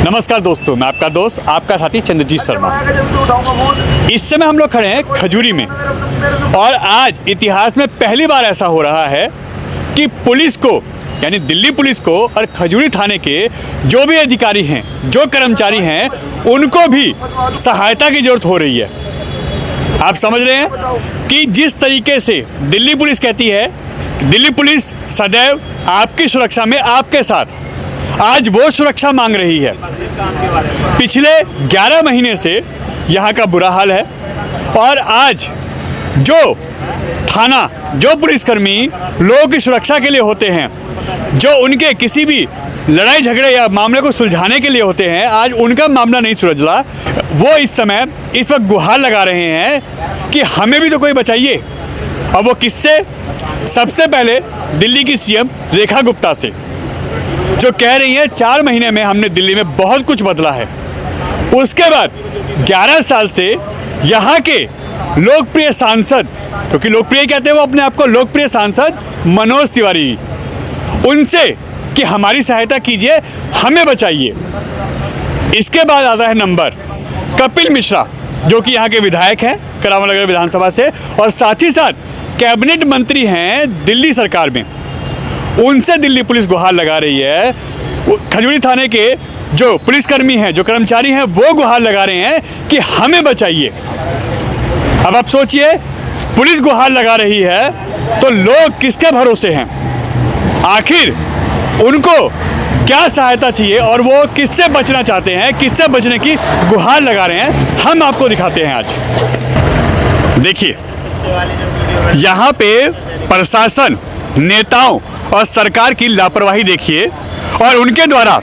नमस्कार दोस्तों, मैं आपका दोस्त, आपका साथी चंद्रजीत शर्मा। इस समय हम लोग खड़े हैं खजूरी में और आज इतिहास में पहली बार ऐसा हो रहा है कि पुलिस को, यानी दिल्ली पुलिस को और खजूरी थाने के जो भी अधिकारी हैं, जो कर्मचारी हैं, उनको भी सहायता की जरूरत हो रही है। आप समझ रहे हैं कि जिस तरीके से दिल्ली पुलिस कहती है, दिल्ली पुलिस सदैव आपकी सुरक्षा में आपके साथ, आज वो सुरक्षा मांग रही है। पिछले 11 महीने से यहाँ का बुरा हाल है और आज जो थाना, जो पुलिसकर्मी लोगों की सुरक्षा के लिए होते हैं, जो उनके किसी भी लड़ाई झगड़े या मामले को सुलझाने के लिए होते हैं, आज उनका मामला नहीं सुलझा। वो इस वक्त गुहार लगा रहे हैं कि हमें भी तो कोई बचाइए। और वो किससे? सबसे पहले दिल्ली की सीएम रेखा गुप्ता से, जो कह रही है 4 महीने में हमने दिल्ली में बहुत कुछ बदला है। उसके बाद 11 साल से यहाँ के लोकप्रिय सांसद, क्योंकि लोकप्रिय कहते हैं वो अपने आप को, लोकप्रिय सांसद मनोज तिवारी, उनसे कि हमारी सहायता कीजिए, हमें बचाइए। इसके बाद आता है नंबर कपिल मिश्रा, जो कि यहाँ के विधायक हैं करावल नगर विधानसभा से और साथ ही साथ कैबिनेट मंत्री हैं दिल्ली सरकार में। उनसे दिल्ली पुलिस गुहार लगा रही है। खजूरी थाने के जो पुलिसकर्मी हैं, जो कर्मचारी हैं, वो गुहार लगा रहे हैं कि हमें बचाइए। अब आप सोचिए, पुलिस गुहार लगा रही है तो लोग किसके भरोसे हैं? आखिर उनको क्या सहायता चाहिए और वो किससे बचना चाहते हैं, किससे बचने की गुहार लगा रहे हैं, हम आपको दिखाते हैं आज। देखिए, यहाँ पे प्रशासन, नेताओं और सरकार की लापरवाही देखिए और उनके द्वारा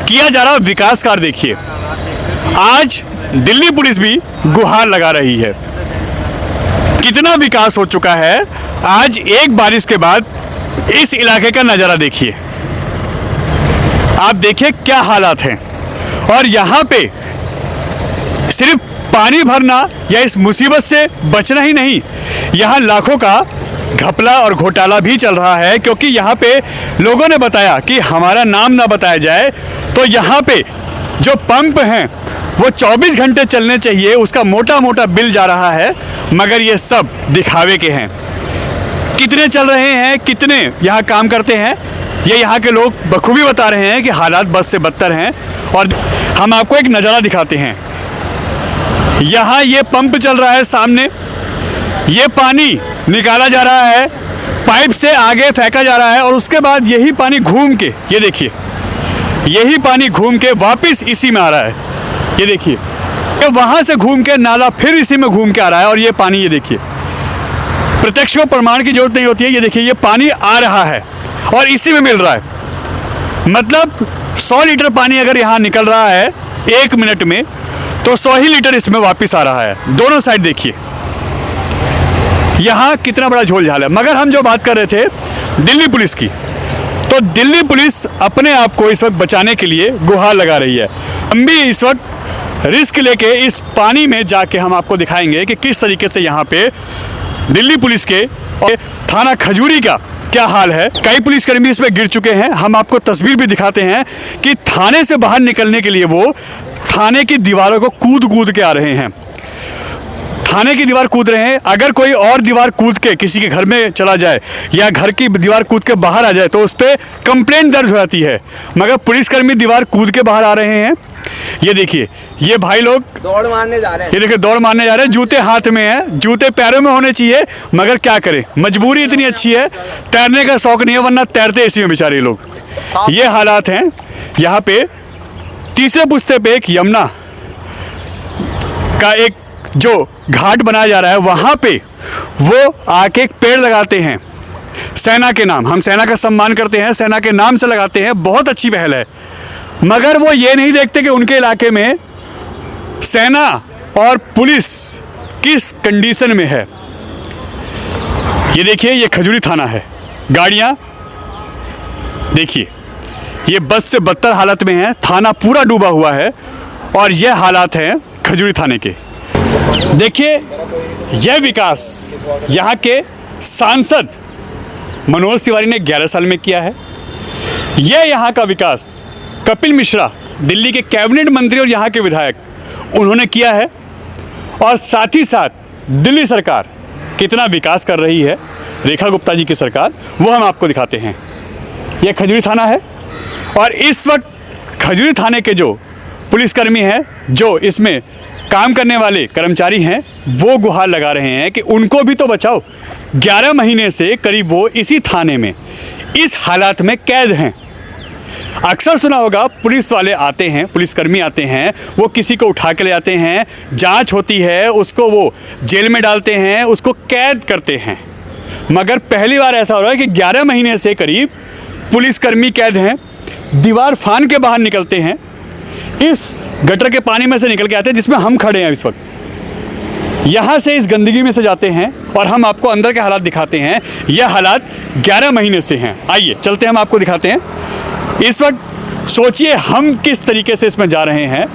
किया जा रहा विकास कार्य देखिए। आज दिल्ली पुलिस भी गुहार लगा रही है। कितना विकास हो चुका है। आज एक बारिश के बाद इस इलाके का नज़ारा देखिए। आप देखिए क्या हालात हैं। और यहाँ पे सिर्फ पानी भरना या इस मुसीबत से बचना ही नहीं, यहाँ लाखों का घपला और घोटाला भी चल रहा है। क्योंकि यहाँ पे लोगों ने बताया कि हमारा नाम ना बताया जाए, तो यहाँ पे जो पंप हैं वो 24 घंटे चलने चाहिए, उसका मोटा मोटा बिल जा रहा है, मगर ये सब दिखावे के हैं। कितने चल रहे हैं, कितने यहाँ काम करते हैं, ये यहाँ के लोग बखूबी बता रहे हैं कि हालात बद से बदतर हैं। और हम आपको एक नज़ारा दिखाते हैं। यहाँ ये पंप चल रहा है सामने, ये पानी निकाला जा रहा है, पाइप से आगे फेंका जा रहा है और उसके बाद यही पानी घूम के, ये देखिए, यही पानी घूम के वापस इसी में आ रहा है। ये देखिए, ये वहाँ से घूम के नाला फिर इसी में घूम के आ रहा है। और ये पानी, ये देखिए, प्रत्यक्ष को प्रमाण की जरूरत नहीं होती है। ये देखिए, ये पानी आ रहा है और इसी में मिल रहा है। मतलब 100 लीटर पानी अगर यहाँ निकल रहा है 1 मिनट में, तो 100 ही लीटर इसमें वापस आ रहा है। दोनों साइड देखिए, यहाँ कितना बड़ा झोल झाल है। मगर हम जो बात कर रहे थे दिल्ली पुलिस की, तो दिल्ली पुलिस अपने आप को इस वक्त बचाने के लिए गुहार लगा रही है। हम भी इस वक्त रिस्क लेके इस पानी में जाके हम आपको दिखाएंगे कि किस तरीके से यहाँ पे दिल्ली पुलिस के और थाना खजूरी का क्या हाल है। कई पुलिसकर्मी इसमें गिर चुके हैं। हम आपको तस्वीर भी दिखाते हैं कि थाने से बाहर निकलने के लिए वो थाने की दीवारों को कूद कूद के आ रहे हैं। थाने की दीवार कूद रहे हैं। अगर कोई और दीवार कूद के किसी के घर में चला जाए या घर की दीवार कूद के बाहर आ जाए तो उस पर कंप्लेंट दर्ज हो जाती है, मगर पुलिसकर्मी दीवार कूद के बाहर आ रहे हैं। ये देखिए, ये भाई लोग दौड़ मारने जा रहे हैं। ये देखिए, दौड़ मारने जा रहे हैं। जूते हाथ में हैं, जूते पैरों में होने चाहिए, मगर क्या करें, मजबूरी इतनी अच्छी है, तैरने का शौक नहीं है, वरना तैरते इसी में बेचारे लोग। ये हालात हैं यहाँ पे। तीसरे पुश्ते पे एक यमुना का एक जो घाट बनाया जा रहा है, वहाँ पे वो आके एक पेड़ लगाते हैं सेना के नाम। हम सेना का सम्मान करते हैं, सेना के नाम से लगाते हैं, बहुत अच्छी पहल है। मगर वो ये नहीं देखते कि उनके इलाके में सेना और पुलिस किस कंडीशन में है। ये देखिए, ये खजूरी थाना है। गाड़ियाँ देखिए, ये बद से बदतर हालत में है। थाना पूरा डूबा हुआ है और ये हालात हैं खजूरी थाने के। देखिए, यह विकास यहाँ के सांसद मनोज तिवारी ने 11 साल में किया है। यह यहाँ का विकास कपिल मिश्रा दिल्ली के कैबिनेट मंत्री और यहाँ के विधायक उन्होंने किया है, और साथ ही साथ दिल्ली सरकार कितना विकास कर रही है, रेखा गुप्ता जी की सरकार, वो हम आपको दिखाते हैं। यह खजूरी थाना है और इस वक्त खजूरी थाने के जो पुलिसकर्मी हैं, जो इसमें काम करने वाले कर्मचारी हैं, वो गुहार लगा रहे हैं कि उनको भी तो बचाओ। 11 महीने से करीब वो इसी थाने में इस हालात में कैद हैं। अक्सर सुना होगा, पुलिस वाले आते हैं, पुलिसकर्मी आते हैं, वो किसी को उठा के ले आते हैं, जांच होती है, उसको वो जेल में डालते हैं, उसको कैद करते हैं। मगर पहली बार ऐसा हो रहा है कि 11 महीने से करीब पुलिसकर्मी कैद हैं, दीवार फान के बाहर निकलते हैं, इस गटर के पानी में से निकल के आते हैं जिसमें हम खड़े हैं इस वक्त, यहाँ से इस गंदगी में से जाते हैं और हम आपको अंदर के हालात दिखाते हैं। यह हालात 11 महीने से हैं। आइए चलते हैं, हम आपको दिखाते हैं। इस वक्त सोचिए हम किस तरीके से इसमें जा रहे हैं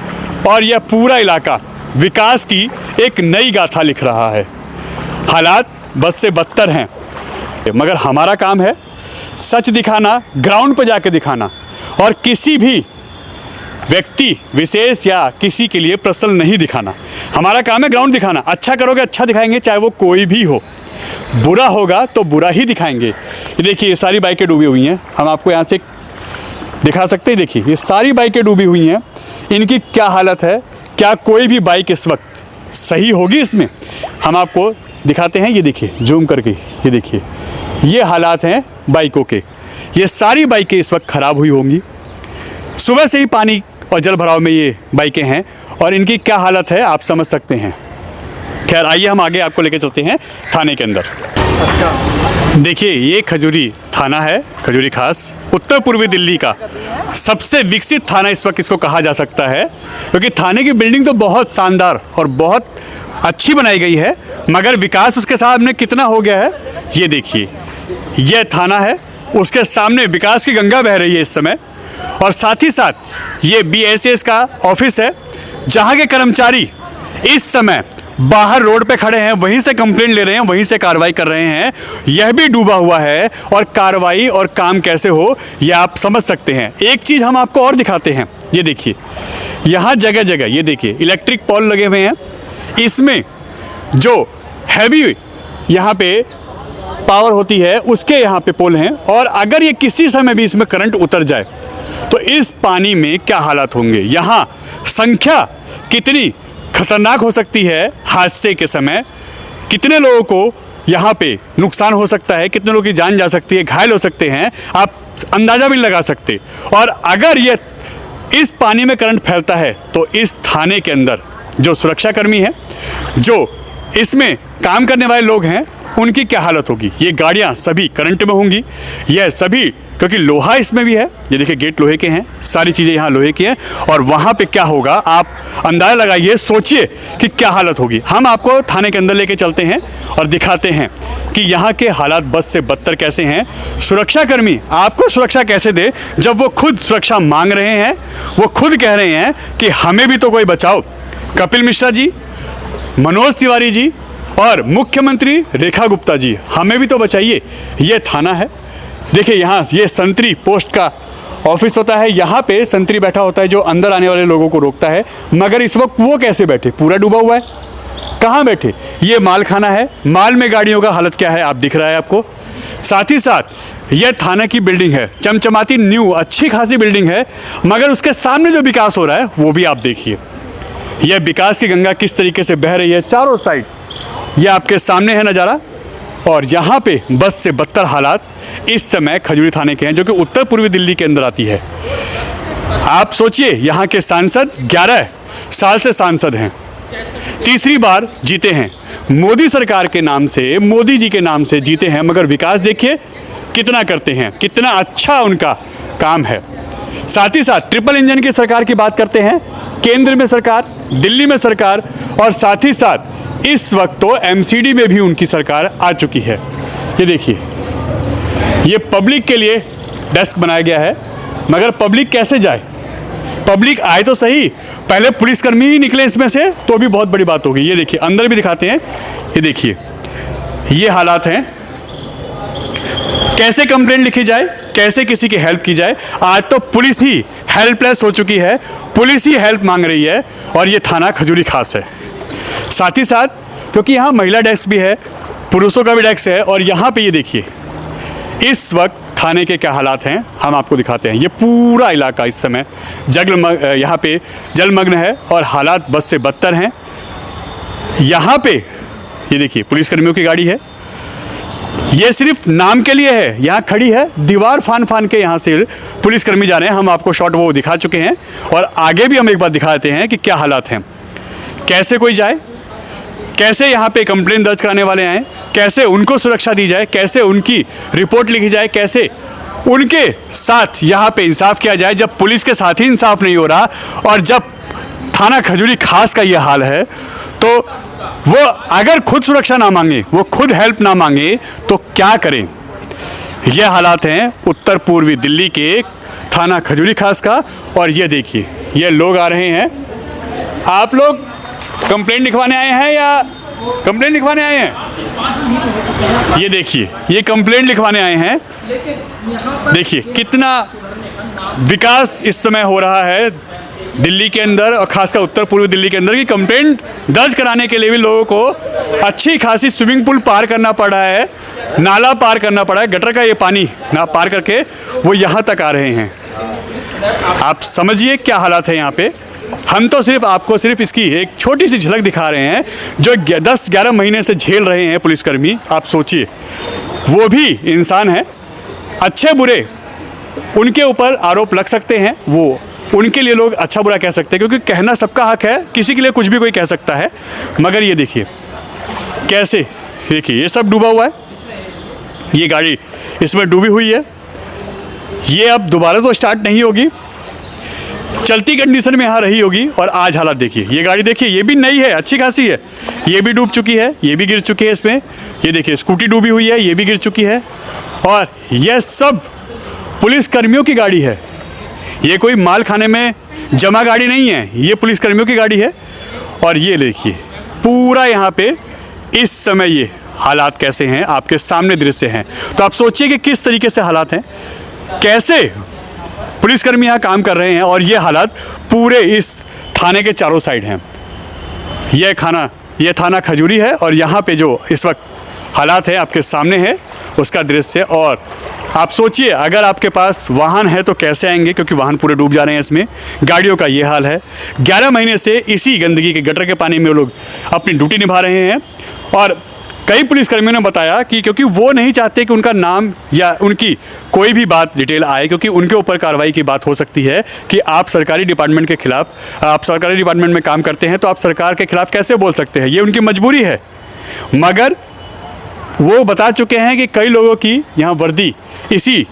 और यह पूरा इलाका विकास की एक नई गाथा लिख रहा है। हालात बद से बदतर हैं, मगर हमारा काम है सच दिखाना, ग्राउंड पर जाके दिखाना, और किसी भी व्यक्ति विशेष या किसी के लिए प्रश्न नहीं दिखाना। हमारा काम है ग्राउंड दिखाना। अच्छा करोगे अच्छा दिखाएंगे, चाहे वो कोई भी हो। बुरा होगा तो बुरा ही दिखाएंगे। ये देखिए, ये सारी बाइकें डूबी हुई हैं, हम आपको यहाँ से दिखा सकते हैं। देखिए, ये सारी बाइकें डूबी हुई हैं, इनकी क्या हालत है। क्या कोई भी बाइक इस वक्त सही होगी इसमें? हम आपको दिखाते हैं। ये देखिए, जूम करके, ये देखिए, ये हालात हैं बाइकों के। ये सारी बाइकें इस वक्त ख़राब हुई होंगी। सुबह से ही पानी और जल भराव में ये बाइकें हैं और इनकी क्या हालत है आप समझ सकते हैं। खैर, आइए हम आगे आपको लेके चलते हैं थाने के अंदर। देखिए, ये खजूरी थाना है, खजूरी खास, उत्तर पूर्वी दिल्ली का सबसे विकसित थाना इस वक्त इसको कहा जा सकता है, क्योंकि थाने की बिल्डिंग तो बहुत शानदार और बहुत अच्छी बनाई गई है, मगर विकास उसके सामने कितना हो गया है ये देखिए। यह थाना है, उसके सामने विकास की गंगा बह रही है इस समय, और साथ ही साथ ये BSS का ऑफिस है, जहाँ के कर्मचारी इस समय बाहर रोड पे खड़े हैं, वहीं से कंप्लेंट ले रहे हैं, वहीं से कार्रवाई कर रहे हैं। यह भी डूबा हुआ है और कार्रवाई और काम कैसे हो ये आप समझ सकते हैं। एक चीज़ हम आपको और दिखाते हैं। ये देखिए, यहाँ जगह जगह ये देखिए इलेक्ट्रिक पोल लगे हुए हैं। इसमें जो हैवी यहाँ पे पावर होती है उसके यहाँ पे पोल हैं, और अगर ये किसी समय भी इसमें करंट उतर जाए तो इस पानी में क्या हालात होंगे। यहाँ संख्या कितनी खतरनाक हो सकती है, हादसे के समय कितने लोगों को यहाँ पे नुकसान हो सकता है, कितने लोगों की जान जा सकती है, घायल हो सकते हैं, आप अंदाज़ा भी नहीं लगा सकते। और अगर ये इस पानी में करंट फैलता है तो इस थाने के अंदर जो सुरक्षाकर्मी हैं, जो इसमें काम करने वाले लोग हैं, उनकी क्या हालत होगी। ये गाड़ियाँ सभी करंट में होंगी, यह सभी, क्योंकि लोहा इसमें भी है। ये देखिए, गेट लोहे के हैं, सारी चीज़ें यहाँ लोहे की हैं, और वहाँ पे क्या होगा आप अंदाज़ा लगाइए, सोचिए कि क्या हालत होगी। हम आपको थाने के अंदर लेके चलते हैं और दिखाते हैं कि यहाँ के हालात बद से बदतर कैसे हैं। सुरक्षाकर्मी आपको सुरक्षा कैसे दे जब वो खुद सुरक्षा मांग रहे हैं, वो खुद कह रहे हैं कि हमें भी तो कोई बचाओ। कपिल मिश्रा जी, मनोज तिवारी जी और मुख्यमंत्री रेखा गुप्ता जी, हमें भी तो बचाइए। ये थाना है, देखिए, यहाँ ये संतरी पोस्ट का ऑफिस होता है, यहाँ पे संतरी बैठा होता है जो अंदर आने वाले लोगों को रोकता है। मगर इस वक्त वो कैसे बैठे, पूरा डूबा हुआ है, कहाँ बैठे। ये माल खाना है, माल में गाड़ियों का हालत क्या है आप दिख रहा है आपको। साथ ही साथ यह थाना की बिल्डिंग है, चमचमाती न्यू अच्छी खासी बिल्डिंग है, मगर उसके सामने जो विकास हो रहा है वो भी आप देखिए। यह विकास की गंगा किस तरीके से बह रही है चारों साइड, यह आपके सामने है नज़ारा। और यहाँ पे बद से बदतर हालात इस समय खजूरी थाने के हैं, जो कि उत्तर पूर्वी दिल्ली के अंदर आती है। आप सोचिए, यहाँ के सांसद 11 साल से सांसद हैं, तीसरी बार जीते हैं, मोदी सरकार के नाम से, मोदी जी के नाम से जीते हैं, मगर विकास देखिए कितना करते हैं, कितना अच्छा उनका काम है। साथ ही साथ ट्रिपल इंजन की सरकार की बात करते हैं, केंद्र में सरकार, दिल्ली में सरकार, और साथ ही साथ इस वक्त तो MCD में भी उनकी सरकार आ चुकी है। ये देखिए, ये पब्लिक के लिए डेस्क बनाया गया है, मगर पब्लिक कैसे जाए, पब्लिक आए तो सही, पहले पुलिसकर्मी ही निकले इसमें से तो भी बहुत बड़ी बात होगी। ये देखिए, अंदर भी दिखाते हैं। ये देखिए, ये हालात हैं, कैसे कंप्लेंट लिखी जाए, कैसे किसी की हेल्प की जाए। आज तो पुलिस ही हेल्पलेस हो चुकी है, पुलिस ही हेल्प मांग रही है, और ये थाना खजूरी खास है। साथ ही साथ क्योंकि यहाँ महिला डेस्क भी है, पुरुषों का भी डेस्क है, और यहाँ पे ये देखिए इस वक्त थाने के क्या हालात हैं हम आपको दिखाते हैं। ये पूरा इलाका इस समय यहाँ पे जलमग्न है और हालात बद से बदतर हैं। यहाँ पे ये देखिए पुलिसकर्मियों की गाड़ी है, ये सिर्फ नाम के लिए है, यहाँ खड़ी है, दीवार फान फान के यहाँ से पुलिसकर्मी जा रहे हैं। हम आपको शॉट वो दिखा चुके हैं, और आगे भी हम एक बार दिखाते हैं कि क्या हालात हैं, कैसे कोई जाए, कैसे यहाँ पे कंप्लेन दर्ज कराने वाले आए, कैसे उनको सुरक्षा दी जाए, कैसे उनकी रिपोर्ट लिखी जाए, कैसे उनके साथ यहाँ पे इंसाफ किया जाए, जब पुलिस के साथ ही इंसाफ नहीं हो रहा, और जब थाना खजूरी खास का ये हाल है, तो वो अगर खुद सुरक्षा ना मांगे, वो खुद हेल्प ना मांगे, तो क्या करें। ये हालात हैं उत्तर पूर्वी दिल्ली के थाना खजूरी खास का। और ये देखिए ये लोग आ रहे हैं। आप लोग कंप्लेंट लिखवाने आए हैं या कंप्लेंट लिखवाने आए हैं? ये देखिए ये कंप्लेंट लिखवाने आए हैं। देखिए कितना विकास इस समय हो रहा है दिल्ली के अंदर, और खासकर उत्तर पूर्वी दिल्ली के अंदर, कि कंप्लेंट दर्ज कराने के लिए भी लोगों को अच्छी खासी स्विमिंग पूल पार करना पड़ रहा है, नाला पार करना पड़ा है, गटर का ये पानी ना पार करके वो यहाँ तक आ रहे हैं। आप समझिए क्या हालात है यहाँ पे। हम तो आपको सिर्फ इसकी एक छोटी सी झलक दिखा रहे हैं, जो 10-11 महीने से झेल रहे हैं पुलिसकर्मी। आप सोचिए, वो भी इंसान है, अच्छे बुरे उनके ऊपर आरोप लग सकते हैं, वो उनके लिए लोग अच्छा बुरा कह सकते हैं, क्योंकि कहना सबका हक है, किसी के लिए कुछ भी कोई कह सकता है। मगर ये देखिए कैसे, देखिए ये सब डूबा हुआ है, ये गाड़ी इसमें डूबी हुई है, ये अब दोबारा तो स्टार्ट नहीं होगी, चलती कंडीशन में यहाँ रही होगी। और आज हालात देखिए, ये गाड़ी देखिए, ये भी नई है, अच्छी खासी है, ये भी डूब चुकी है, ये भी गिर चुकी है इसमें। ये देखिए स्कूटी डूबी हुई है, ये भी गिर चुकी है, और यह सब पुलिसकर्मियों की गाड़ी है। ये कोई माल खाने में जमा गाड़ी नहीं है, ये पुलिसकर्मियों की गाड़ी है। और ये देखिए पूरा यहाँ पे इस समय ये हालात कैसे हैं, आपके सामने दृश्य हैं। तो आप सोचिए कि किस तरीके से हालात हैं, कैसे पुलिसकर्मी यहाँ काम कर रहे हैं, और ये हालात पूरे इस थाने के चारों साइड हैं। ये थाना खजूरी है, और यहाँ पे जो इस वक्त हालात है आपके सामने है उसका दृश्य। और आप सोचिए अगर आपके पास वाहन है तो कैसे आएंगे, क्योंकि वाहन पूरे डूब जा रहे हैं इसमें। गाड़ियों का ये हाल है, 11 महीने से इसी गंदगी के गटर के पानी में वो लोग अपनी ड्यूटी निभा रहे हैं। और कई पुलिसकर्मियों ने बताया कि क्योंकि वो नहीं चाहते कि उनका नाम या उनकी कोई भी बात डिटेल आए, क्योंकि उनके ऊपर कार्रवाई की बात हो सकती है कि आप सरकारी डिपार्टमेंट के खिलाफ, आप सरकारी डिपार्टमेंट में काम करते हैं तो आप सरकार के खिलाफ कैसे बोल सकते हैं, ये उनकी मजबूरी है। मगर वो बता चुके हैं कि कई लोगों की यहाँ वर्दी इसी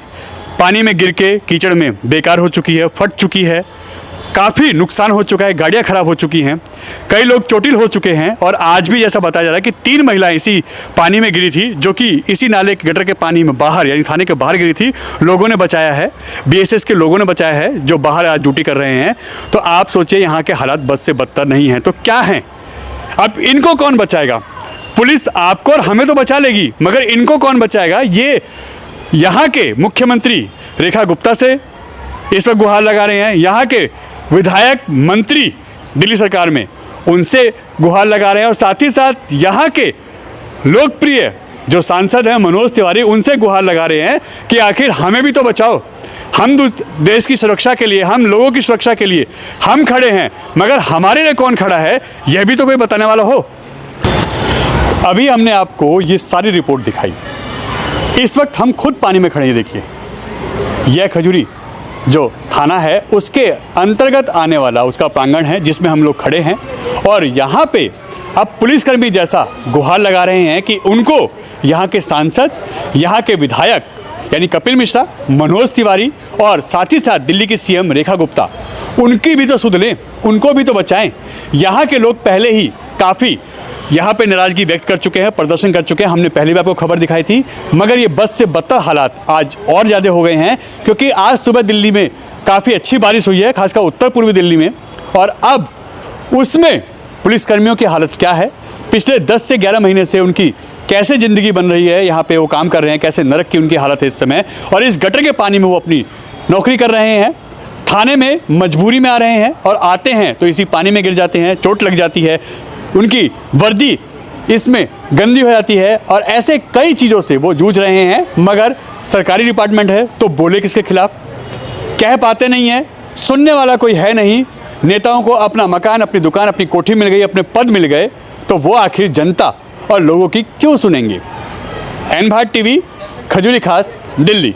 पानी में गिर के कीचड़ में बेकार हो चुकी है, फट चुकी है, काफ़ी नुकसान हो चुका है, गाड़ियाँ ख़राब हो चुकी हैं, कई लोग चोटिल हो चुके हैं। और आज भी जैसा बताया जा रहा है कि 3 महिलाएं इसी पानी में गिरी थी, जो कि इसी नाले के गटर के पानी में बाहर, यानी थाने के बाहर गिरी थी। लोगों ने बचाया है, BSS के लोगों ने बचाया है, जो बाहर आज ड्यूटी कर रहे हैं। तो आप सोचिए यहाँ के हालात बद से बदतर नहीं हैं तो क्या हैं। अब इनको कौन बचाएगा? पुलिस आपको और हमें तो बचा लेगी, मगर इनको कौन बचाएगा? ये यहाँ के मुख्यमंत्री रेखा गुप्ता से इस वक्त गुहार लगा रहे हैं, यहाँ के विधायक मंत्री दिल्ली सरकार में उनसे गुहार लगा रहे हैं, और साथ ही साथ यहाँ के लोकप्रिय जो सांसद हैं मनोज तिवारी, उनसे गुहार लगा रहे हैं कि आखिर हमें भी तो बचाओ, हम देश की सुरक्षा के लिए, हम लोगों की सुरक्षा के लिए हम खड़े हैं, मगर हमारे लिए कौन खड़ा है यह भी तो कोई बताने वाला हो। अभी हमने आपको ये सारी रिपोर्ट दिखाई, इस वक्त हम खुद पानी में खड़े हैं। देखिए यह खजूरी जो थाना है उसके अंतर्गत आने वाला उसका प्रांगण है जिसमें हम लोग खड़े हैं, और यहाँ पे अब पुलिसकर्मी जैसा गुहार लगा रहे हैं कि उनको यहाँ के सांसद, यहाँ के विधायक यानी कपिल मिश्रा, मनोज तिवारी और साथ ही साथ दिल्ली की CM रेखा गुप्ता, उनकी भी तो सुध लें, उनको भी तो बचाएं। यहाँ के लोग पहले ही काफ़ी यहाँ पे नाराज़गी व्यक्त कर चुके हैं, प्रदर्शन कर चुके हैं, हमने पहले भी आपको खबर दिखाई थी। मगर ये बद से बदतर हालात आज और ज़्यादा हो गए हैं, क्योंकि आज सुबह दिल्ली में काफ़ी अच्छी बारिश हुई है, खासकर उत्तर पूर्वी दिल्ली में, और अब उसमें पुलिसकर्मियों की हालत क्या है, पिछले 10 से 11 महीने से उनकी कैसे ज़िंदगी बन रही है, यहाँ पे वो काम कर रहे हैं, कैसे नरक की उनकी हालत है इस समय, और इस गटर के पानी में वो अपनी नौकरी कर रहे हैं। थाने में मजबूरी में आ रहे हैं और आते हैं तो इसी पानी में गिर जाते हैं, चोट लग जाती है, उनकी वर्दी इसमें गंदी हो जाती है और ऐसे कई चीज़ों से वो जूझ रहे हैं। मगर सरकारी डिपार्टमेंट है तो बोले किसके खिलाफ, कह पाते नहीं हैं, सुनने वाला कोई है नहीं। नेताओं को अपना मकान, अपनी दुकान, अपनी कोठी मिल गई, अपने पद मिल गए, तो वो आखिर जनता और लोगों की क्यों सुनेंगे। एन भारत टीवी, खजूरी खास, दिल्ली।